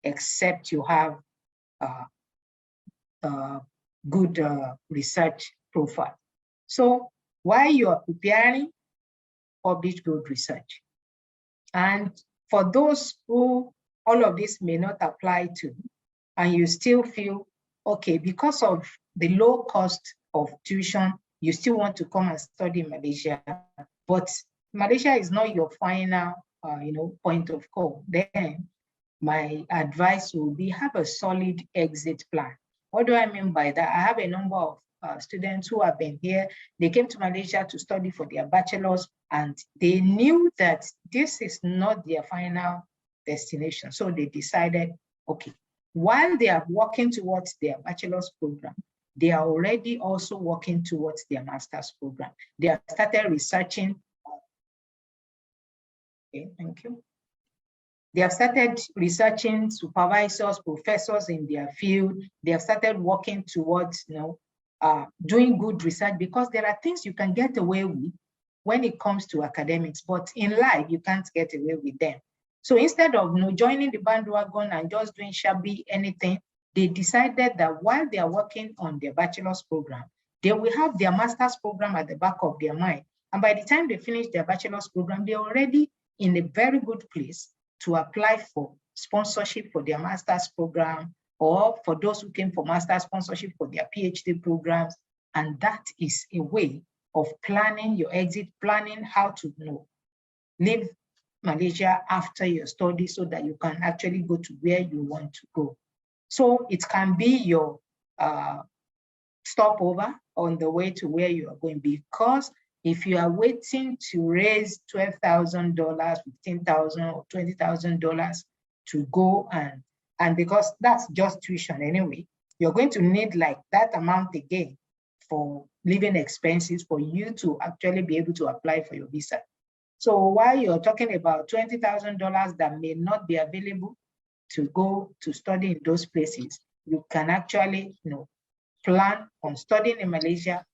except you have good research profile. So while you are preparing, publish good research. And for those who all of this may not apply to, and you still feel, okay, because of the low cost of tuition, you still want to come and study in Malaysia, but Malaysia is not your final point of call, then my advice will be have a solid exit plan. What do I mean by that? I have a number of students who have been here. They came to Malaysia to study for their bachelor's, and they knew that this is not their final destination. So they decided, okay, while they are working towards their bachelor's program, they are already also working towards their master's program. They have started researching. Okay, thank you. They have started researching supervisors, professors in their field. They have started working towards, doing good research, because there are things you can get away with when it comes to academics, but in life, you can't get away with them. So instead of joining the bandwagon and just doing shabby anything, they decided that while they are working on their bachelor's program, they will have their master's program at the back of their mind. And by the time they finish their bachelor's program, they're already in a very good place to apply for sponsorship for their master's program, or for those who came for master's sponsorship for their PhD programs. And that is a way of planning your exit, planning how to leave Malaysia after your study so that you can actually go to where you want to go. So it can be your stopover on the way to where you are going, because if you are waiting to raise $12,000, $15,000 or $20,000 to go and because that's just tuition anyway, you're going to need like that amount again for living expenses for you to actually be able to apply for your visa. So while you're talking about $20,000 that may not be available to go to study in those places, you can actually plan on studying in Malaysia,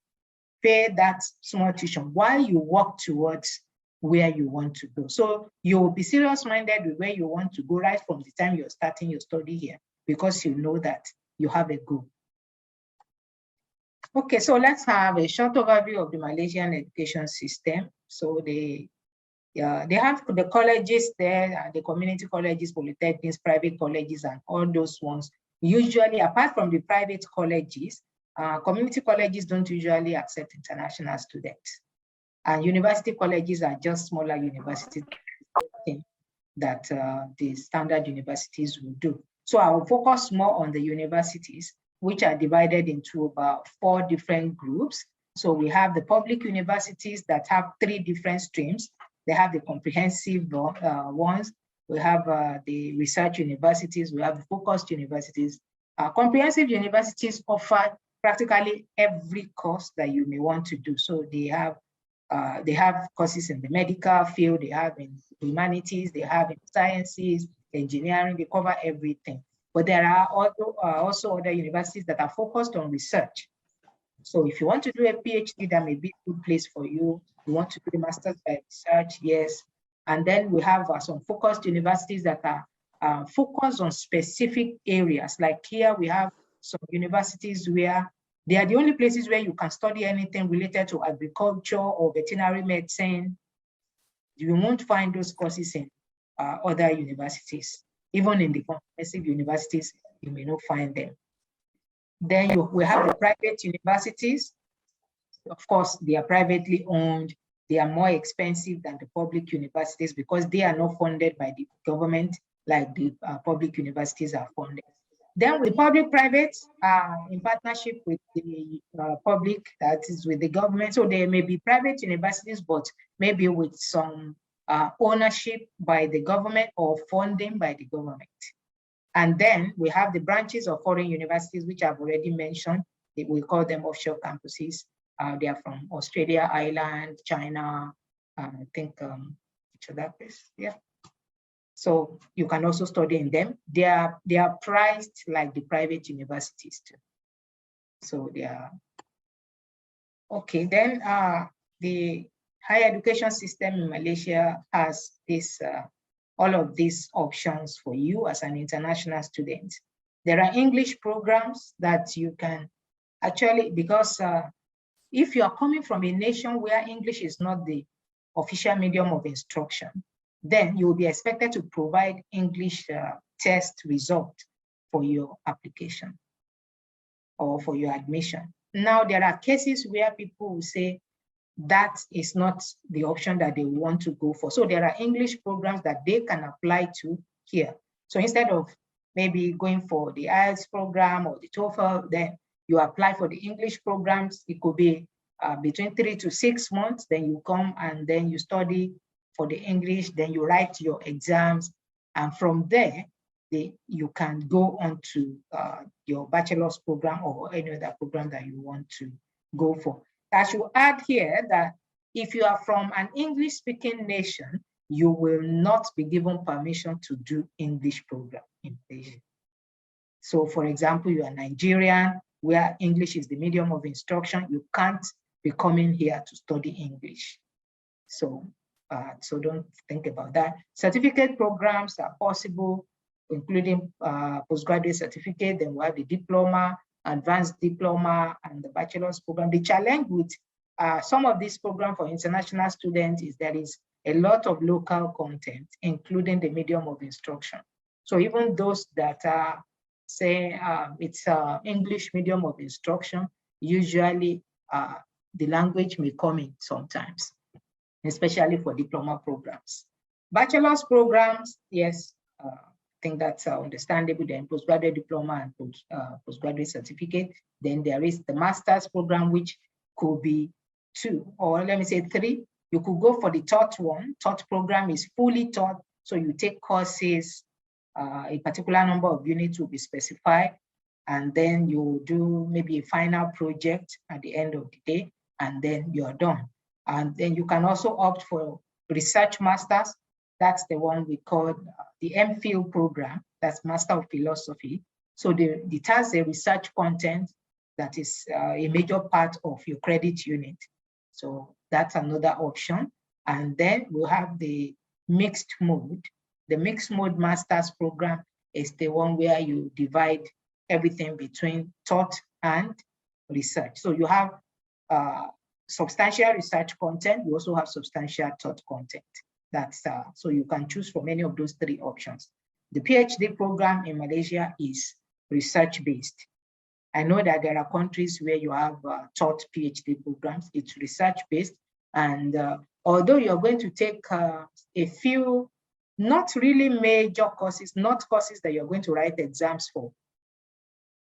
pay that small tuition while you work towards where you want to go. So you'll be serious-minded with where you want to go right from the time you're starting your study here, because you know that you have a goal. Okay, so let's have a short overview of the Malaysian education system. So they have the colleges there, the community colleges, polytechnics, private colleges, and all those ones. Usually, apart from the private colleges, community colleges don't usually accept international students. And university colleges are just smaller universities that the standard universities will do. So I will focus more on the universities, which are divided into about 4 different groups. So we have the public universities that have 3 different streams. They have the comprehensive ones. We have the research universities. We have the focused universities. Comprehensive universities offer practically every course that you may want to do. So they have courses in the medical field, they have in humanities, they have in sciences, engineering, they cover everything. But there are also other universities that are focused on research. So if you want to do a PhD, that may be a good place for you. You want to do a master's by research, yes. And then we have some focused universities that are focused on specific areas. Like here we have some universities where they are the only places where you can study anything related to agriculture or veterinary medicine. You won't find those courses in other universities. Even in the comprehensive universities, you may not find them. Then we have the private universities. Of course, they are privately owned. They are more expensive than the public universities because they are not funded by the government like the public universities are funded. Then with public-private, in partnership with the public, that is with the government. So there may be private universities, but maybe with some ownership by the government or funding by the government. And then we have the branches of foreign universities, which I've already mentioned. We call them offshore campuses. They are from Australia, Ireland, China, I think each other place, yeah. So you can also study in them. They are priced like the private universities too. So they are, okay. Then the higher education system in Malaysia has this all of these options for you as an international student. There are English programs that you can actually, because if you are coming from a nation where English is not the official medium of instruction, then you will be expected to provide English test result for your application or for your admission. Now, there are cases where people will say that is not the option that they want to go for. So there are English programs that they can apply to here. So instead of maybe going for the IELTS program or the TOEFL, then you apply for the English programs. It could be between 3 to 6 months, then you come and then you study for the English, then you write your exams. And from there, you can go on to your bachelor's program or any other program that you want to go for. I should add here that if you are from an English-speaking nation, you will not be given permission to do English program in Malaysia. So for example, you are Nigerian, where English is the medium of instruction, you can't be coming here to study English. So don't think about that. Certificate programs are possible, including postgraduate certificate. Then we have the diploma, advanced diploma, and the bachelor's program. The challenge with some of these programs for international students is there is a lot of local content, including the medium of instruction. So even those that are, say, it's English medium of instruction, usually the language may come in sometimes, especially for diploma programs. Bachelor's programs, yes, I think that's understandable. Then postgraduate diploma and postgraduate certificate. Then there is the master's program, which could be 2, or let me say 3. You could go for the taught one. Taught program is fully taught. So you take courses, a particular number of units will be specified, and then you do maybe a final project at the end of the day, and then you're done. And then you can also opt for research masters. That's the one we call the MPhil program. That's Master of Philosophy. So it has a research content that is a major part of your credit unit. So that's another option. And then we'll have the mixed mode. The mixed mode master's program is the one where you divide everything between taught and research. So you have substantial research content. You also have substantial taught content. That's so you can choose from any of those 3 options. The PhD program in Malaysia is research-based. I know that there are countries where you have taught PhD programs. It's research-based, and although you're going to take a few, not really major courses, not courses that you're going to write exams for.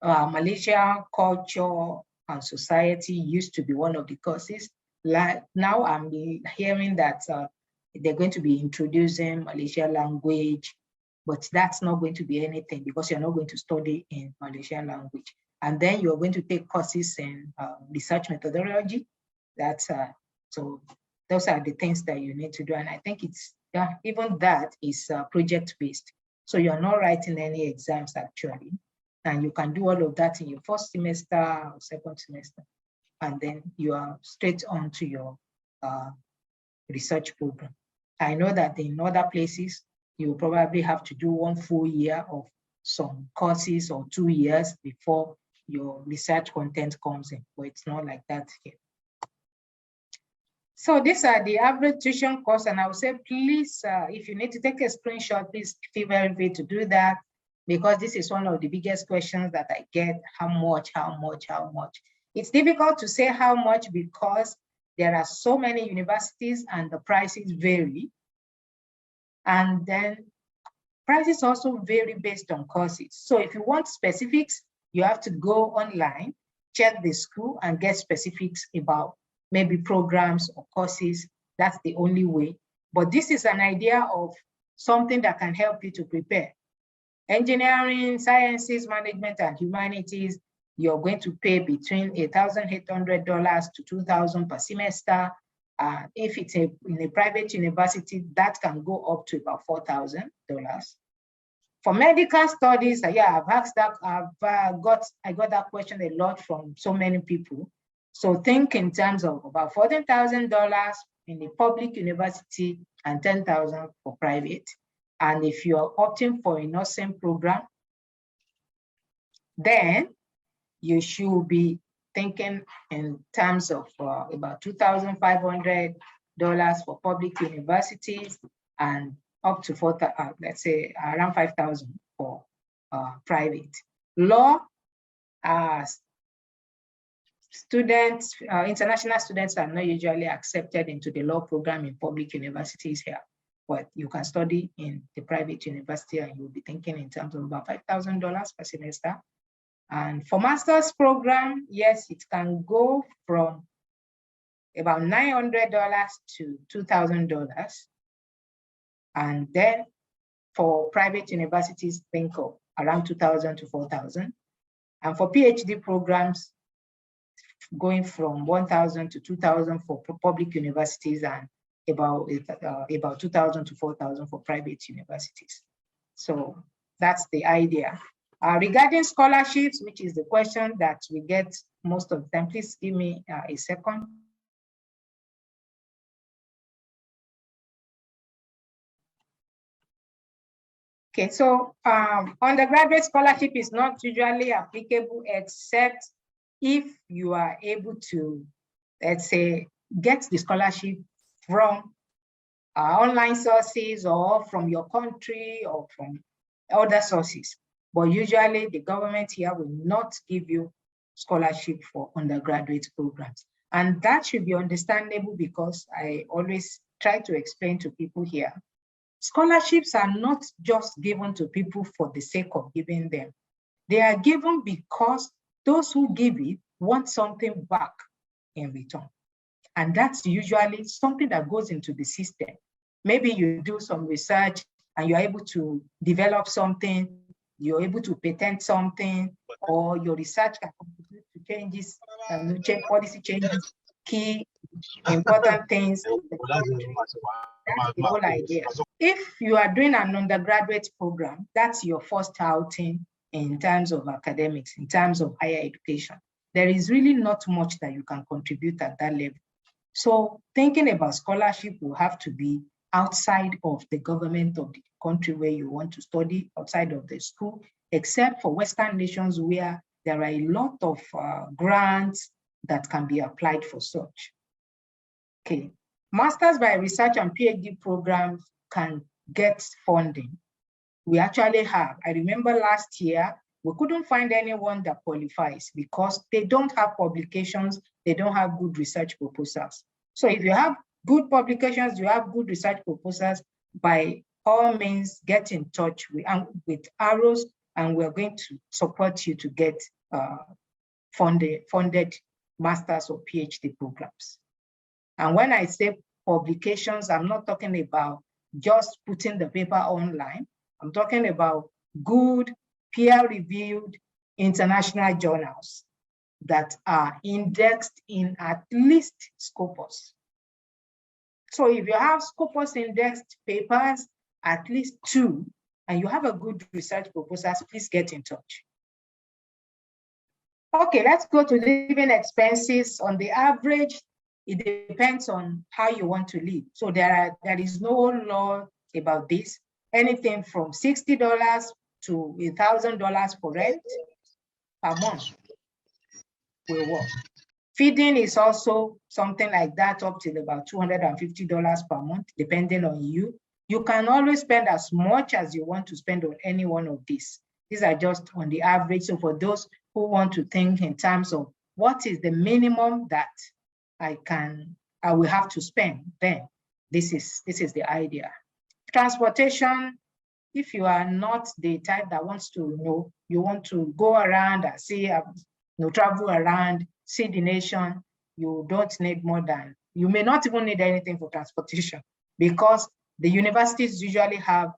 Malaysia culture and society used to be one of the courses. Like now, I'm hearing that they're going to be introducing Malaysian language, but that's not going to be anything because you're not going to study in Malaysian language. And then you're going to take courses in research methodology. That's so those are the things that you need to do. And I think it's even that is project-based. So you're not writing any exams actually. And you can do all of that in your first semester or second semester. And then you are straight on to your research program. I know that in other places, you probably have to do 1 full year of some courses or 2 years before your research content comes in, but it's not like that here. So these are the average tuition costs, and I would say, please, if you need to take a screenshot, please feel very free to do that, because this is one of the biggest questions that I get: how much, how much, how much? It's difficult to say how much because there are so many universities and the prices vary. And then prices also vary based on courses. So if you want specifics, you have to go online, check the school and get specifics about maybe programs or courses. That's the only way. But this is an idea of something that can help you to prepare. Engineering, sciences, management, and humanities, you're going to pay between $1,800 to $2,000 per semester. If it's in a private university, that can go up to about $4,000. For medical studies, yeah, I've asked that. I got that question a lot from so many people. So think in terms of about $14,000 in the public university and $10,000 for private. And if you are opting for a nursing program, then you should be thinking in terms of about $2,500 for public universities and up to let's say around 5,000 for private. Law, students, international students are not usually accepted into the law program in public universities here, but you can study in the private university and you'll be thinking in terms of about $5,000 per semester. And for master's program, yes, it can go from about $900 to $2,000. And then for private universities, think of around 2,000 to 4,000. And for PhD programs, going from 1,000 to 2,000 for public universities and about 2,000 to 4,000 for private universities. So that's the idea. Regarding scholarships, which is the question that we get most of the time, please give me a second. Okay, so undergraduate scholarship is not usually applicable except if you are able to, let's say, get the scholarship from online sources or from your country or from other sources. But usually the government here will not give you scholarship for undergraduate programs. And that should be understandable because I always try to explain to people here, scholarships are not just given to people for the sake of giving them. They are given because those who give it want something back in return. And that's usually something that goes into the system. Maybe you do some research and you're able to develop something, you're able to patent something, or your research can contribute to changes, policy changes, key important things. That's the whole idea. If you are doing an undergraduate program, that's your first outing in terms of academics, in terms of higher education. There is really not much that you can contribute at that level. So thinking about scholarship will have to be outside of the government of the country where you want to study, outside of the school, except for Western nations where there are a lot of grants that can be applied for such. Okay, Masters by Research and PhD programs can get funding. We actually have, I remember last year, we couldn't find anyone that qualifies because they don't have publications, they don't have good research proposals. So if you have good publications, you have good research proposals, by all means, get in touch with Arrows, and we're going to support you to get funded master's or PhD programs. And when I say publications, I'm not talking about just putting the paper online. I'm talking about good, peer-reviewed international journals that are indexed in at least Scopus. So if you have Scopus indexed papers, at least 2, and you have a good research proposals, please get in touch. Okay, let's go to living expenses. On the average, it depends on how you want to live. So there is no law about this. Anything from $60 to $1,000 for rent per month will work. Feeding is also something like that, up to about $250 per month, depending on you. You can always spend as much as you want to spend on any one of these. These are just on the average. So for those who want to think in terms of what is the minimum that I will have to spend, then this is the idea. Transportation, if you are not the type that wants to you want to go around and see, travel around, see the nation, you don't need more than, you may not even need anything for transportation, because the universities usually have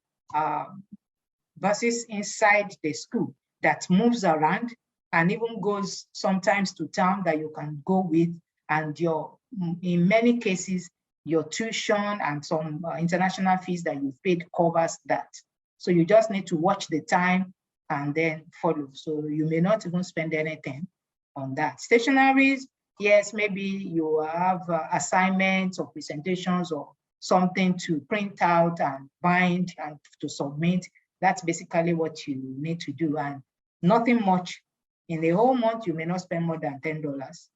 buses inside the school that moves around and even goes sometimes to town that you can go with, and in many cases, your tuition and some international fees that you've paid covers that. So you just need to watch the time and then follow. So you may not even spend anything on that. Stationaries, yes, maybe you have assignments or presentations or something to print out and bind and to submit. That's basically what you need to do, and nothing much. In the whole month, you may not spend more than $10.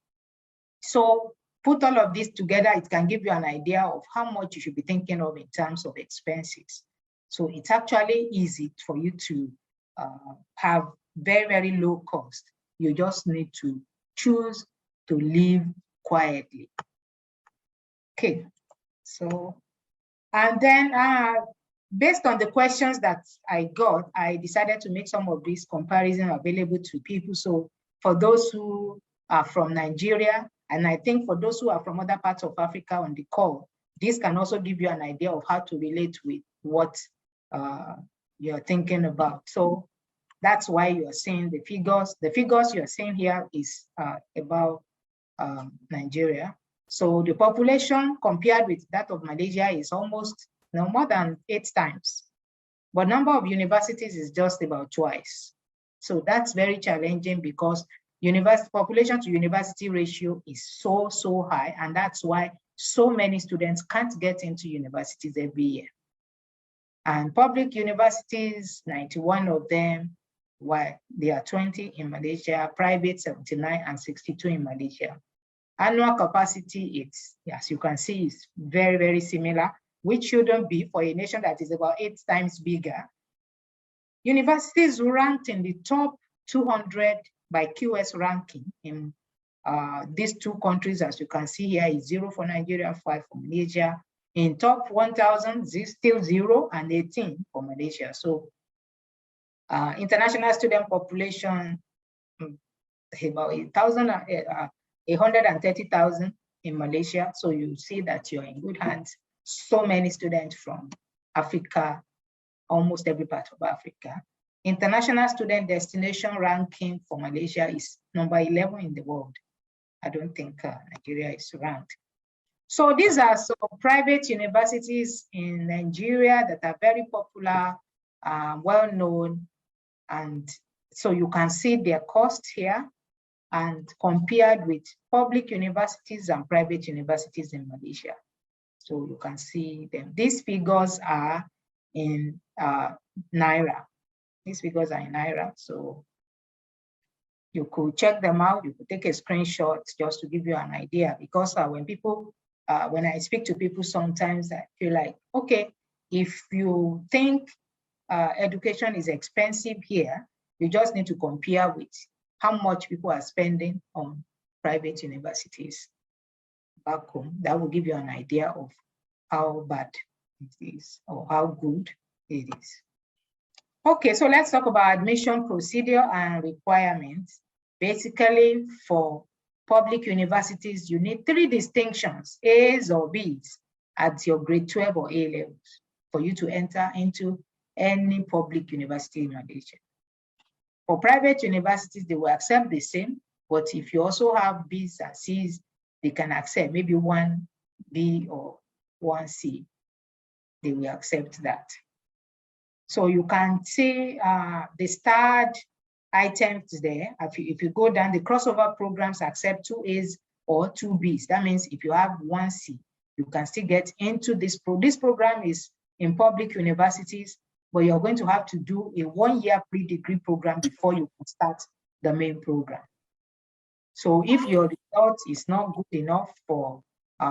So put all of this together, it can give you an idea of how much you should be thinking of in terms of expenses. So it's actually easy for you to have very, very low cost. You just need to choose to live quietly. Okay, so, and then based on the questions that I got, I decided to make some of these comparisons available to people. So for those who are from Nigeria, and I think for those who are from other parts of Africa on the call, this can also give you an idea of how to relate with what you're thinking about. So that's why you're seeing the figures. The figures you're seeing here is about Nigeria. So the population compared with that of Malaysia is almost more than 8 times. But number of universities is just about twice. So that's very challenging because population to university ratio is so high, and that's why so many students can't get into universities every year. And public universities, 91 of them, while there are 20 in Malaysia, private 79 and 62 in Malaysia. Annual capacity, it's, as you can see, is very, very similar, which shouldn't be for a nation that is about 8 times bigger. Universities ranked in the top 200 by QS ranking in these 2 countries, as you can see here, is 0 for Nigeria, 5 for Malaysia. In top 1,000, still 0 and 18 for Malaysia. So international student population, about 130,000 in Malaysia. So you see that you're in good hands. So many students from Africa, almost every part of Africa. International student destination ranking for Malaysia is number 11 in the world. I don't think Nigeria is ranked. So these are some private universities in Nigeria that are very popular, well-known, and so you can see their cost here and compared with public universities and private universities in Malaysia. So you can see them. These figures are in Naira. These figures are in Naira, so you could check them out. You could take a screenshot just to give you an idea, because when I speak to people, sometimes I feel like, okay, if you think education is expensive here, you just need to compare with how much people are spending on private universities back home. That will give you an idea of how bad it is or how good it is. Okay, so let's talk about admission procedure and requirements. Basically, for public universities, you need 3 distinctions, A's or B's, at your grade 12 or A levels for you to enter into any public university in Malaysia. For private universities, they will accept the same, but if you also have B's and C's, they can accept maybe 1B or 1C. They will accept that. So you can see the starred items there. If you go down, the crossover programs accept 2 A's or 2 B's. That means if you have 1C, you can still get into this program. This program is in public universities, but you're going to have to do a 1-year pre-degree program before you can start the main program. So if your result is not good enough for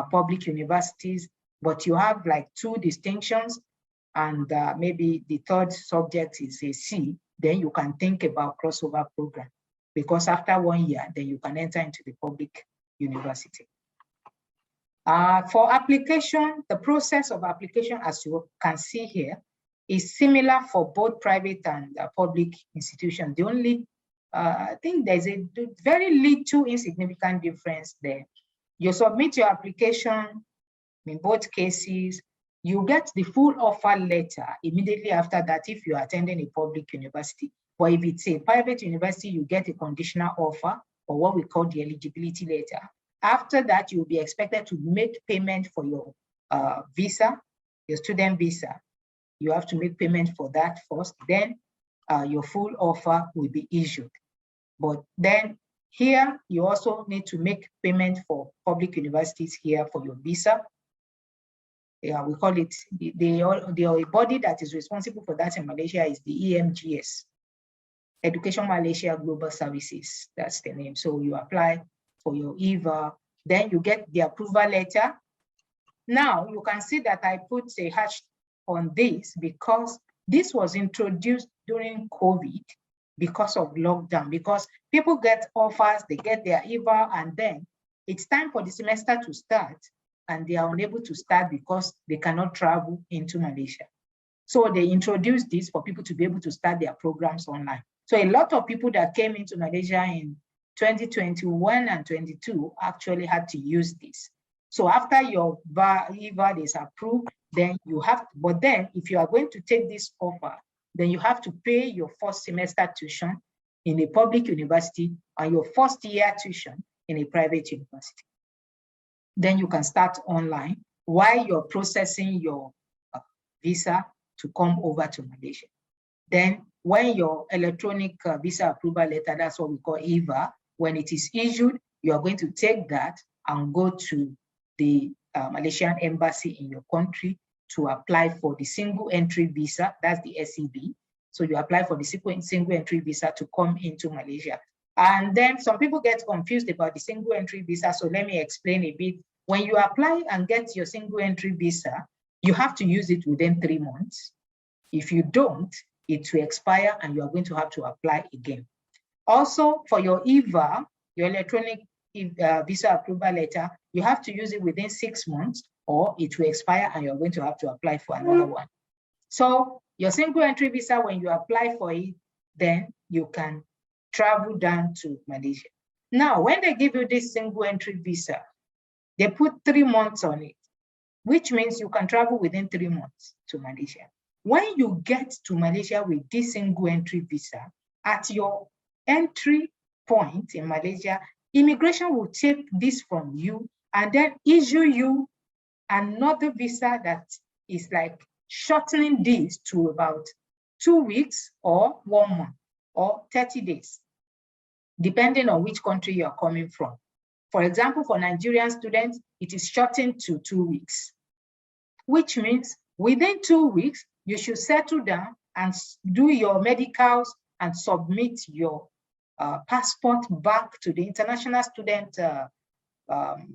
public universities, but you have like 2 distinctions, and maybe the 3rd subject is a C, then you can think about crossover program, because after 1 year, then you can enter into the public university. For application, the process of application, as you can see here, is similar for both private and public institutions. The only, I think there's a very little insignificant difference there. You submit your application in both cases. You get the full offer letter immediately after that if you're attending a public university. But if it's a private university, you get a conditional offer, or what we call the eligibility letter. After that, you'll be expected to make payment for your visa, your student visa. You have to make payment for that first, then your full offer will be issued. But then here, you also need to make payment for public universities here for your visa. Yeah, we call it, the body that is responsible for that in Malaysia is the EMGS, Education Malaysia Global Services. That's the name. So you apply for your EVA, then you get the approval letter. Now you can see that I put a hash on this because this was introduced during COVID because of lockdown, because people get offers, they get their EVA, and then it's time for the semester to start, and they are unable to start because they cannot travel into Malaysia. So they introduced this for people to be able to start their programs online. So a lot of people that came into Malaysia in 2021 and 22 actually had to use this. So after your EVA is approved, then you have, but then if you are going to take this offer, then you have to pay your first semester tuition in a public university and your first year tuition in a private university. Then you can start online while you're processing your visa to come over to Malaysia. Then when your electronic visa approval letter, that's what we call EVA, when it is issued, you are going to take that and go to the Malaysian embassy in your country to apply for the single entry visa, that's the SEV. So you apply for the single entry visa to come into Malaysia. And then some people get confused about the single entry visa, so let me explain a bit. When you apply and get your single entry visa, you have to use it within 3 months. If you don't, it will expire and you are going to have to apply again. Also, for your EVA, your electronic visa approval letter, you have to use it within 6 months or it will expire and you're going to have to apply for another one. So your single entry visa, when you apply for it, then you can travel down to Malaysia. Now, when they give you this single entry visa, they put 3 months on it, which means you can travel within 3 months to Malaysia. When you get to Malaysia with this single entry visa, at your entry point in Malaysia, immigration will take this from you and then issue you another visa that is like shortening this to about 2 weeks or 1 month or 30 days, depending on which country you're coming from. For example, for Nigerian students, it is shortened to 2 weeks, which means within 2 weeks, you should settle down and do your medicals and submit your passport back to the International Student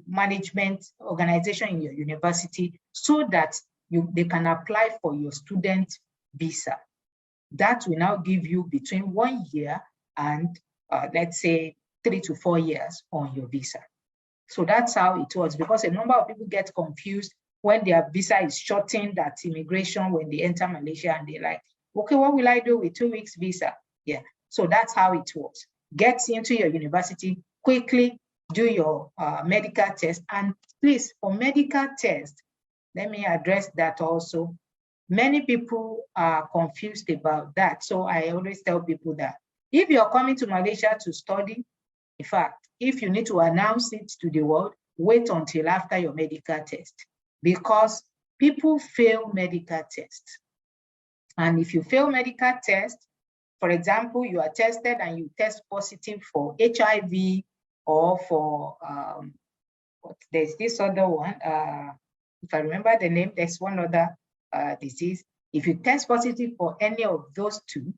Management Organization in your university so that they can apply for your student visa. That will now give you between 1 year and let's say 3 to 4 years on your visa. So that's how it was, because a number of people get confused when their visa is shortened at immigration when they enter Malaysia and they're like, okay, what will I do with 2 weeks visa? Yeah, so that's how it works. Get into your university, quickly do your medical test. And please, for medical test, let me address that also. Many people are confused about that. So I always tell people that if you're coming to Malaysia to study, in fact, if you need to announce it to the world, wait until after your medical test, because people fail medical tests. And if you fail medical tests, for example, you are tested and you test positive for HIV or for, there's this other one, if I remember the name, there's one other disease. If you test positive for any of those two,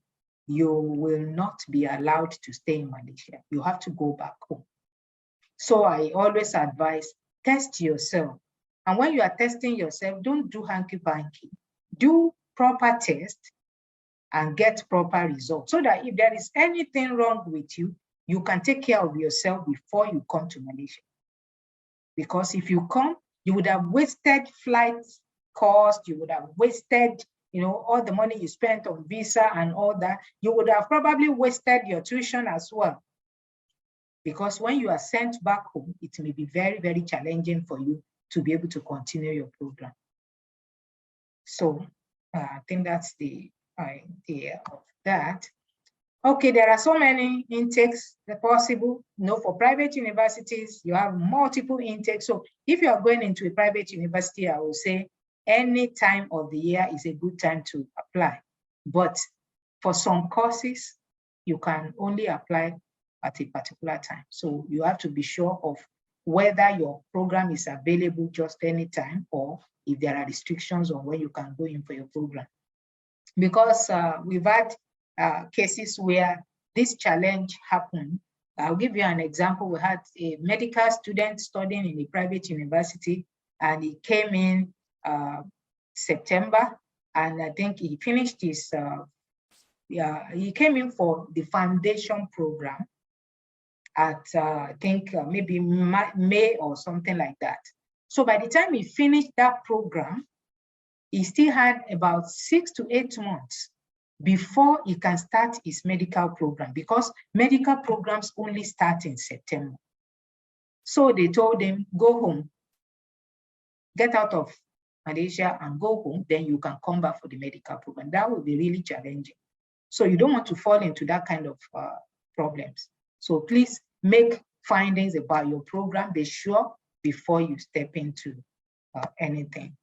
you will not be allowed to stay in Malaysia. You have to go back home. So I always advise, test yourself. And when you are testing yourself, don't do hanky-panky. Do proper test and get proper results so that if there is anything wrong with you, you can take care of yourself before you come to Malaysia. Because if you come, you would have wasted flight cost, you would have wasted, all the money you spent on visa and all that. You would have probably wasted your tuition as well. Because when you are sent back home, it may be very, very challenging for you to be able to continue your program. So I think that's the idea of that. Okay, there are so many intakes possible. For private universities, you have multiple intakes. So if you are going into a private university, I will say any time of the year is a good time to apply. But for some courses, you can only apply at a particular time. So you have to be sure of whether your program is available just anytime or if there are restrictions on when you can go in for your program. Because we've had cases where this challenge happened. I'll give you an example. We had a medical student studying in a private university, and he came in September, and I think he finished his, he came in for the foundation program at, I think maybe May or something like that. So by the time he finished that program, he still had about 6 to 8 months before he can start his medical program, because medical programs only start in September. So they told him, go home, get out of Malaysia and go home, then you can come back for the medical program. That will be really challenging. So you don't want to fall into that kind of problems. So please make findings about your program, be sure before you step into anything.